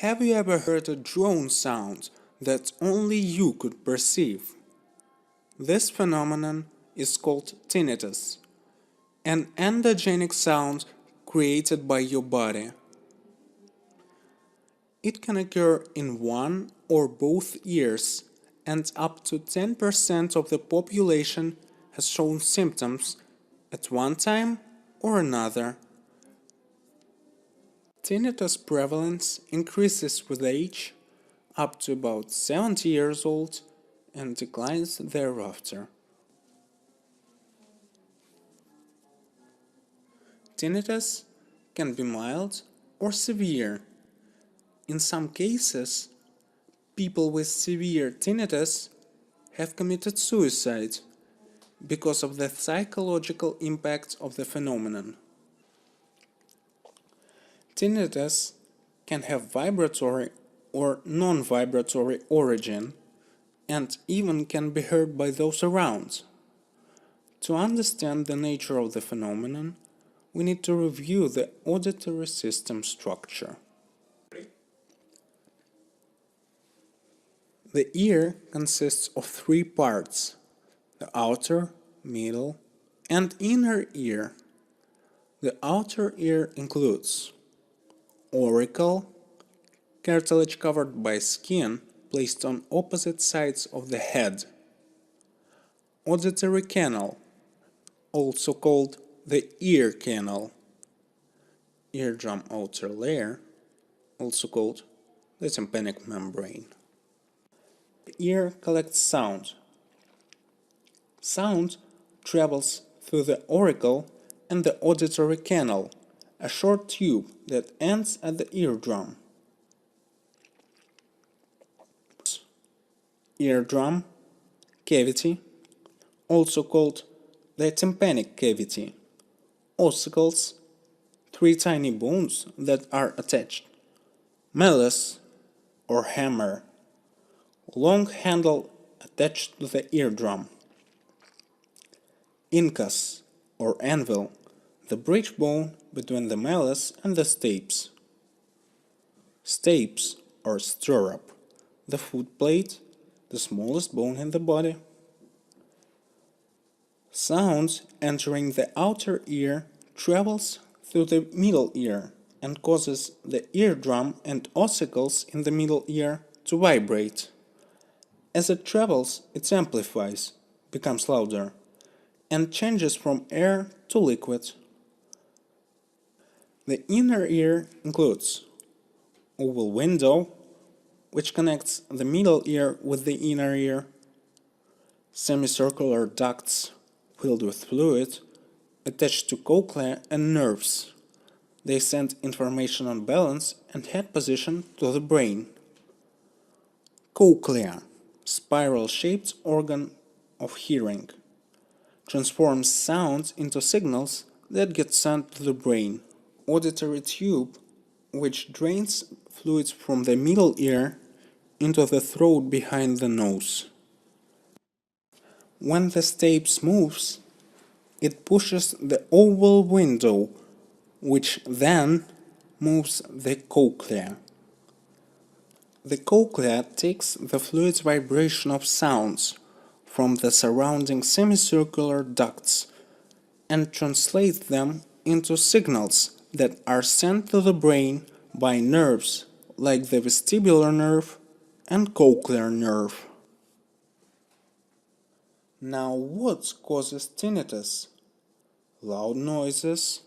Have you ever heard a drone sound that only you could perceive? This phenomenon is called tinnitus, an endogenic sound created by your body. It can occur in one or both ears, and up to 10% of the population has shown symptoms at one time or another. Tinnitus prevalence increases with age up to about 70 years old and declines thereafter. Tinnitus can be mild or severe. In some cases, people with severe tinnitus have committed suicide because of the psychological impact of the phenomenon. Tinnitus can have vibratory or non-vibratory origin and even can be heard by those around. To understand the nature of the phenomenon, we need to review the auditory system structure. The ear consists of three parts: the outer, middle, and inner ear. The outer ear includes auricle, cartilage covered by skin placed on opposite sides of the head; auditory canal, also called the ear canal; eardrum outer layer, also called the tympanic membrane. The ear collects sound. Sound travels through the auricle and the auditory canal, a short tube that ends at the eardrum. Eardrum cavity, also called the tympanic cavity. Ossicles, three tiny bones that are attached. Malleus or hammer, long handle attached to the eardrum. Incus or anvil, the bridge bone between the malleus and the stapes. Stapes or stirrup, the foot plate, the smallest bone in the body. Sound entering the outer ear travels through the middle ear and causes the eardrum and ossicles in the middle ear to vibrate. As it travels, it amplifies, becomes louder, and changes from air to liquid. The inner ear includes oval window, which connects the middle ear with the inner ear; semicircular ducts filled with fluid attached to cochlea and nerves. They send information on balance and head position to the brain. Cochlea, spiral-shaped organ of hearing, transforms sounds into signals that get sent to the brain. Auditory tube, which drains fluids from the middle ear into the throat behind the nose. When the stapes moves, it pushes the oval window, which then moves the cochlea. The cochlea takes the fluid's vibration of sounds from the surrounding semicircular ducts and translates them into signals that are sent to the brain by nerves like the vestibular nerve and cochlear nerve. Now, what causes tinnitus? Loud noises,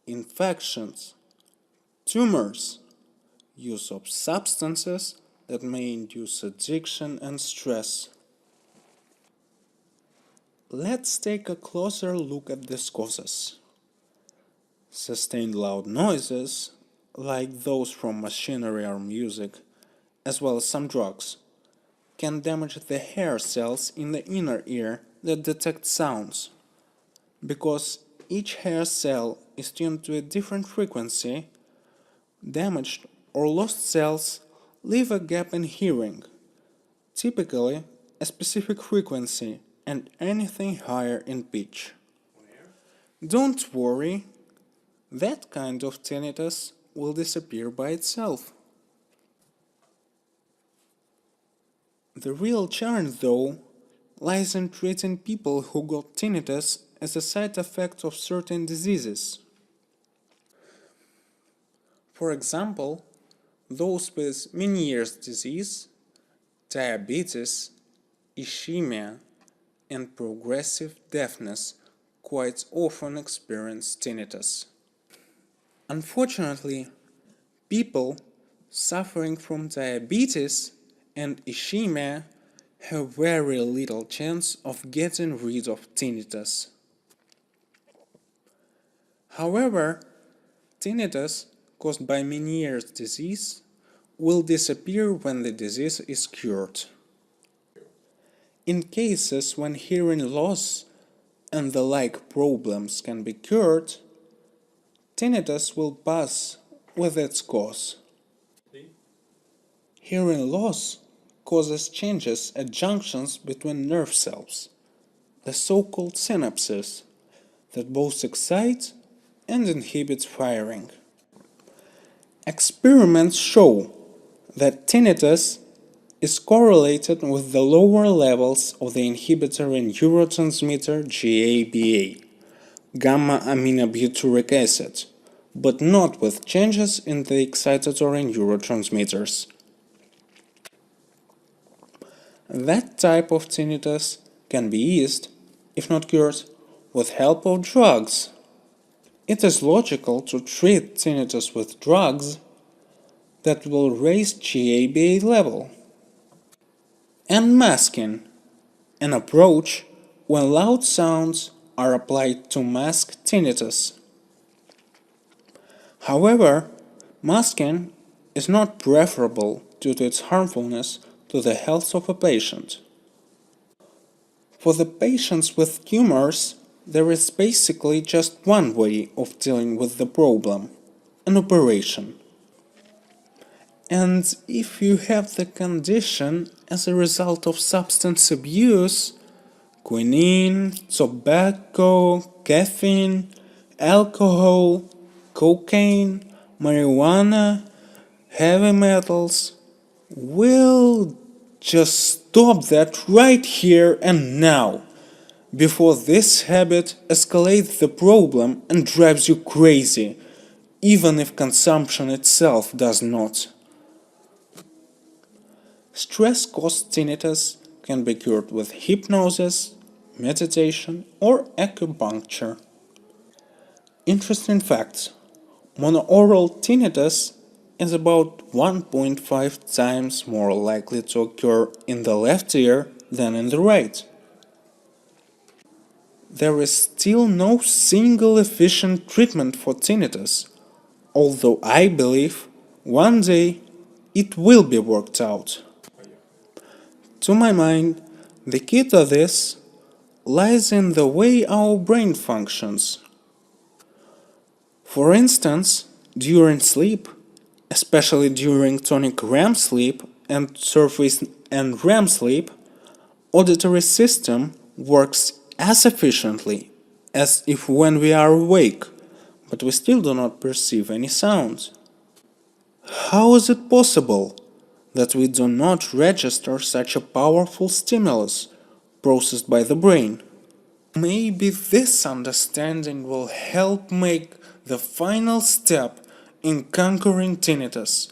infections, tumors, use of substances that may induce addiction and stress. Let's take a closer look at these causes. Sustained loud noises, like those from machinery or music, as well as some drugs, can damage the hair cells in the inner ear that detect sounds. Because each hair cell is tuned to a different frequency, damaged or lost cells leave a gap in hearing, typically a specific frequency and anything higher in pitch. Don't worry, that kind of tinnitus will disappear by itself. The real challenge, though, lies in treating people who got tinnitus as a side effect of certain diseases. For example, those with Meniere's disease, diabetes, ischemia, and progressive deafness quite often experience tinnitus. Unfortunately, people suffering from diabetes and ischemia have very little chance of getting rid of tinnitus. However, tinnitus caused by Meniere's disease will disappear when the disease is cured. In cases when hearing loss and the like problems can be cured, tinnitus will pass with its cause. Hearing loss causes changes at junctions between nerve cells, the so-called synapses, that both excite and inhibit firing. Experiments show that tinnitus is correlated with the lower levels of the inhibitory neurotransmitter GABA, gamma-aminobutyric acid, but not with changes in the excitatory neurotransmitters. That type of tinnitus can be eased, if not cured, with help of drugs. It is logical to treat tinnitus with drugs that will raise GABA level. And masking, an approach when loud sounds are applied to mask tinnitus. However, masking is not preferable due to its harmfulness to the health of a patient. For the patients with tumors, there is basically just one way of dealing with the problem: an operation. And if you have the condition as a result of substance abuse, quinine, tobacco, caffeine, alcohol, cocaine, marijuana, heavy metals, we'll just stop that right here and now, before this habit escalates the problem and drives you crazy, even if consumption itself does not. Stress-caused tinnitus can be cured with hypnosis, meditation, or acupuncture. Interesting fact: monaural tinnitus is about 1.5 times more likely to occur in the left ear than in the right. There is still no single efficient treatment for tinnitus, although I believe one day it will be worked out. To my mind, the key to this lies in the way our brain functions. For instance, during sleep, especially during tonic REM sleep and surface and REM sleep, auditory system works as efficiently as if when we are awake, but we still do not perceive any sounds. How is it possible that we do not register such a powerful stimulus processed by the brain? Maybe this understanding will help make the final step in conquering tinnitus